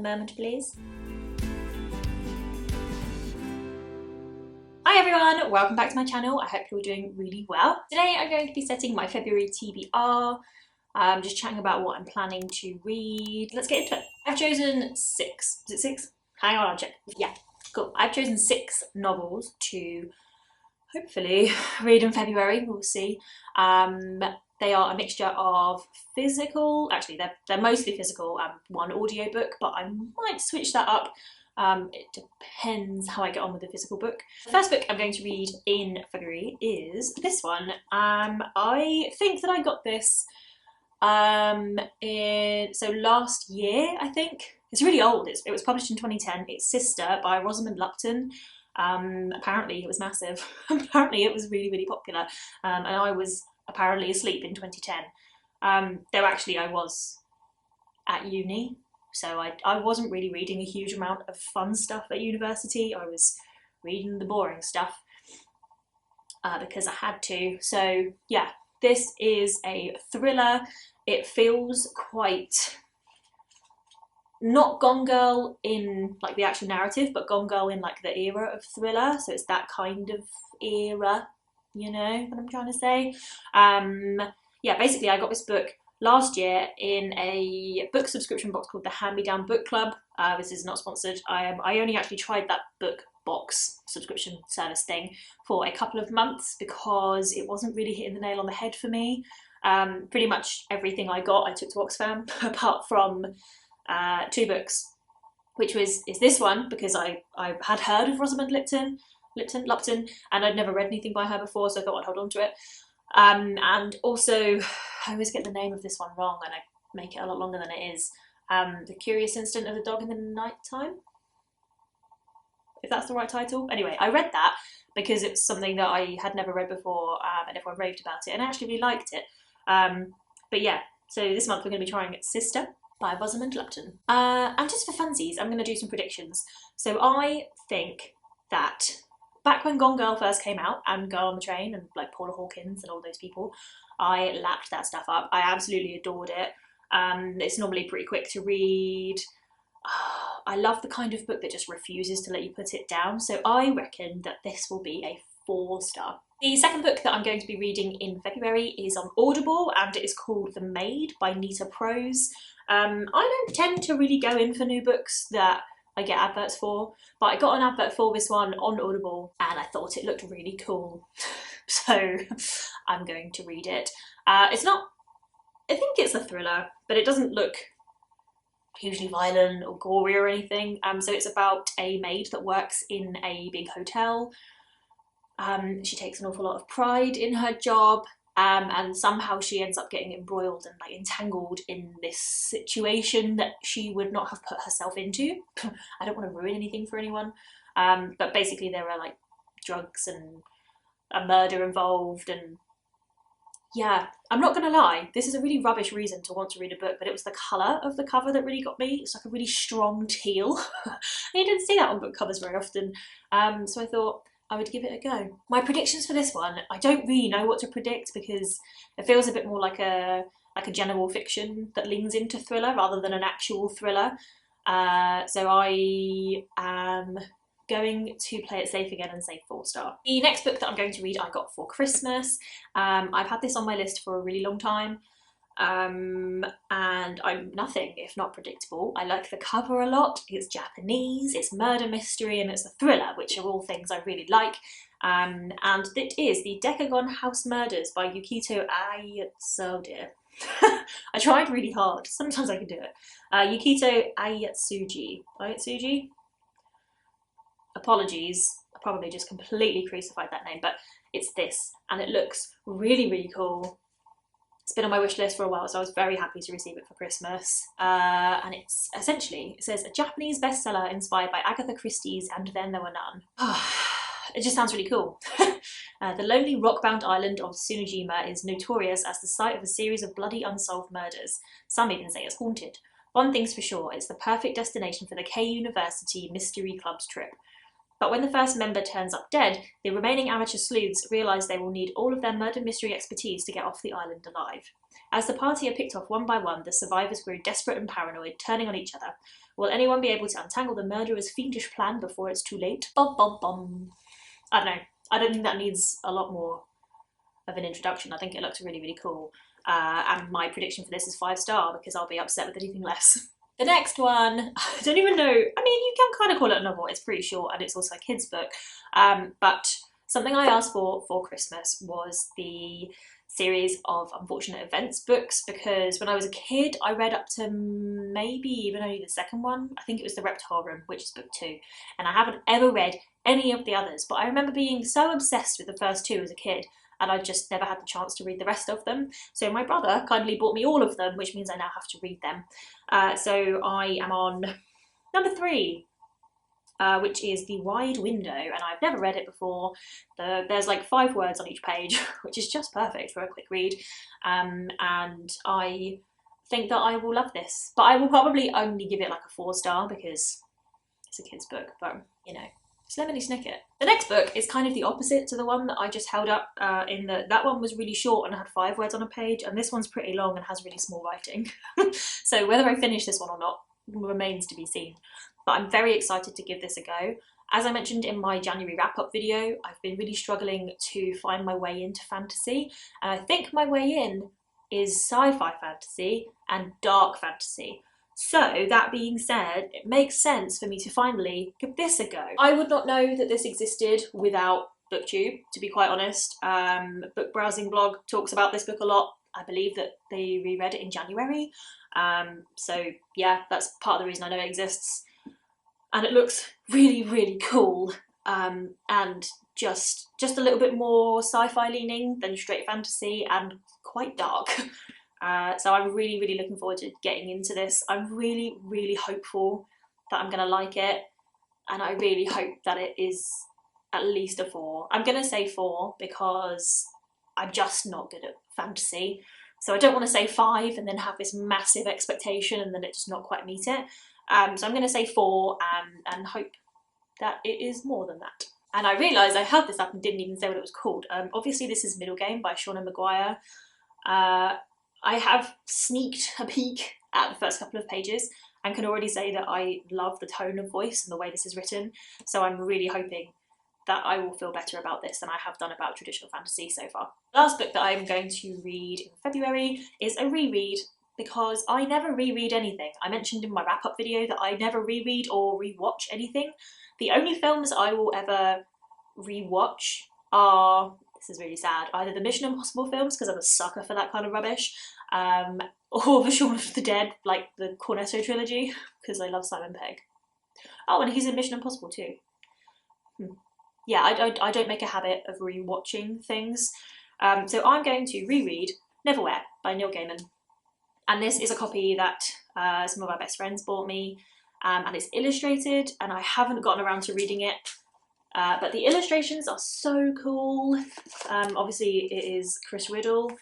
A moment, please. Hi everyone, welcome back to my channel. I hope you're doing really well. Today I'm going to be setting my February TBR. Just chatting about what I'm planning to read. Let's get into it. I've chosen 6. Is it 6? Hang on, I'll check. Yeah, cool. I've chosen 6 novels to hopefully read in February. We'll see. They are a mixture of physical, actually they're mostly physical, and one audiobook, but I might switch that up. It depends how I get on with the physical book. The first book I'm going to read in February is this one. I think that I got this last year, I think. It's really old. It was published in 2010. It's Sister by Rosamund Lupton. Apparently it was massive. Apparently it was really, really popular. And I was apparently asleep in 2010. Though actually I was at uni, so I wasn't really reading a huge amount of fun stuff at university. I was reading the boring stuff because I had to. So yeah, this is a thriller. It feels quite, not Gone Girl in like the actual narrative, but Gone Girl in like the era of thriller. So it's that kind of era, you know what I'm trying to say. Yeah, basically I got this book last year in a book subscription box called the Hand Me Down Book Club. This is not sponsored. I only actually tried that book box subscription service thing for a couple of months because it wasn't really hitting the nail on the head for me. Pretty much everything I got I took to Oxfam apart from 2 books, which is this one because I had heard of Rosamund Lupton, and I'd never read anything by her before, so I thought I'd hold on to it. And also, I always get the name of this one wrong and I make it a lot longer than it is. The Curious Incident of the Dog in the Night Time, if that's the right title. Anyway, I read that because it's something that I had never read before, and everyone raved about it, and I actually really liked it. But yeah, so this month we're going to be trying Sister by Rosamund Lupton. And just for funsies, I'm going to do some predictions. So I think that back when Gone Girl first came out, and Girl on the Train, and like Paula Hawkins and all those people, I lapped that stuff up. I absolutely adored it. It's normally pretty quick to read. I love the kind of book that just refuses to let you put it down, so I reckon that this will be a 4-star. The second book that I'm going to be reading in February is on Audible, and it is called The Maid by Nita Prose. I don't tend to really go in for new books that I get adverts for, but I got an advert for this one on Audible and I thought it looked really cool, so I'm going to read it. It's not, I think it's a thriller, but it doesn't look hugely violent or gory or anything. So it's about a maid that works in a big hotel. She takes an awful lot of pride in her job, and somehow she ends up getting embroiled and like entangled in this situation that she would not have put herself into. I don't want to ruin anything for anyone, but basically there are like drugs and a murder involved, and yeah, I'm not gonna lie, this is a really rubbish reason to want to read a book, but it was the colour of the cover that really got me. It's like a really strong teal. And you didn't see that on book covers very often, so I thought I would give it a go. My predictions for this one, I don't really know what to predict because it feels a bit more like a general fiction that leans into thriller rather than an actual thriller. So I am going to play it safe again and say 4-star. The next book that I'm going to read I got for Christmas. I've had this on my list for a really long time. And I'm nothing if not predictable. I like the cover a lot. It's Japanese, it's murder mystery, and it's a thriller, which are all things I really like. And it is The Decagon House Murders by Yukito Ayatsuji. I tried really hard. Sometimes I can do it. Yukito Ayatsuji. Apologies. I probably just completely crucified that name, but it's this, and it looks really, really cool. It's been on my wish list for a while, so I was very happy to receive it for Christmas. And it's essentially, it says, a Japanese bestseller inspired by Agatha Christie's And Then There Were None. It just sounds really cool. The lonely rock-bound island of Tsunojima is notorious as the site of a series of bloody unsolved murders. Some even say it's haunted. One thing's for sure, it's the perfect destination for the K University Mystery Club's trip. But when the first member turns up dead, the remaining amateur sleuths realise they will need all of their murder mystery expertise to get off the island alive. As the party are picked off one by one, the survivors grew desperate and paranoid, turning on each other. Will anyone be able to untangle the murderer's fiendish plan before it's too late? Bum bum bum. I don't know. I don't think that needs a lot more of an introduction. I think it looks really, really cool. And my prediction for this is 5-star because I'll be upset with anything less. The next one, I don't even know. I mean, you can kind of call it a novel. It's pretty short and it's also a kid's book. But something I asked for Christmas was the series of Unfortunate Events books, because when I was a kid I read up to maybe even only the second one. I think it was The Reptile Room, which is book 2, and I haven't ever read any of the others, but I remember being so obsessed with the first 2 as a kid, and I just never had the chance to read the rest of them. So my brother kindly bought me all of them, which means I now have to read them. So I am on number 3, which is The Wide Window, and I've never read it before. There's like 5 words on each page, which is just perfect for a quick read, and I think that I will love this, but I will probably only give it like a 4-star because it's a kid's book, but you know, Lemony Snicket. The next book is kind of the opposite to the one that I just held up, in that one was really short and had 5 words on a page, and this one's pretty long and has really small writing. So whether I finish this one or not remains to be seen. But I'm very excited to give this a go. As I mentioned in my January wrap-up video, I've been really struggling to find my way into fantasy, and I think my way in is sci-fi fantasy and dark fantasy. So that being said, it makes sense for me to finally give this a go. I would not know that this existed without BookTube, to be quite honest. Book Browsing blog talks about this book a lot. I believe that they reread it in January. So yeah, that's part of the reason I know it exists. And it looks really, really cool, and just a little bit more sci-fi leaning than straight fantasy, and quite dark. So I'm really, really looking forward to getting into this. I'm really, really hopeful that I'm going to like it, and I really hope that it is at least a 4. I'm going to say 4 because I'm just not good at fantasy, so I don't want to say 5 and then have this massive expectation and then it just not quite meet it. So I'm going to say 4 and hope that it is more than that. And I realised I held this up and didn't even say what it was called. Obviously this is Middle Game by Shauna Maguire. I have sneaked a peek at the first couple of pages and can already say that I love the tone of voice and the way this is written. So I'm really hoping that I will feel better about this than I have done about traditional fantasy so far. The last book that I'm going to read in February is a reread, because I never reread anything. I mentioned in my wrap-up video that I never reread or rewatch anything. The only films I will ever rewatch are, this is really sad, either the Mission Impossible films, because I'm a sucker for that kind of rubbish, or the Shaun of the Dead, like the Cornetto trilogy, because I love Simon Pegg. Oh, and he's in Mission Impossible too. Yeah, I don't make a habit of rewatching things. So I'm going to reread Neverwhere by Neil Gaiman. And this is a copy that some of our best friends bought me, and it's illustrated, and I haven't gotten around to reading it, but the illustrations are so cool. Obviously it is Chris Riddle,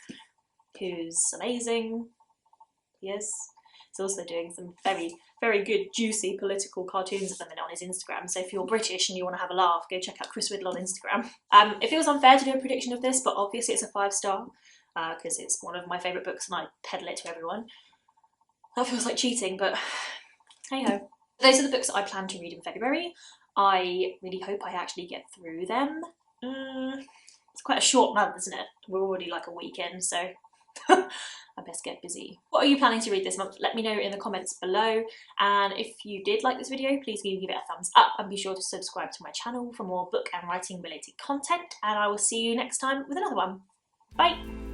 who's amazing. Yes, he's also doing some very, very good juicy political cartoons at the minute on his Instagram, so if you're British and you want to have a laugh, go check out Chris Riddle on Instagram. It feels unfair to do a prediction of this, but obviously it's a 5-star. Because it's one of my favourite books and I peddle it to everyone. That feels like cheating, but hey ho. Those are the books that I plan to read in February. I really hope I actually get through them. It's quite a short month, isn't it? We're already like a week in, so I best get busy. What are you planning to read this month? Let me know in the comments below. And if you did like this video, please give it a thumbs up and be sure to subscribe to my channel for more book and writing related content. And I will see you next time with another one. Bye!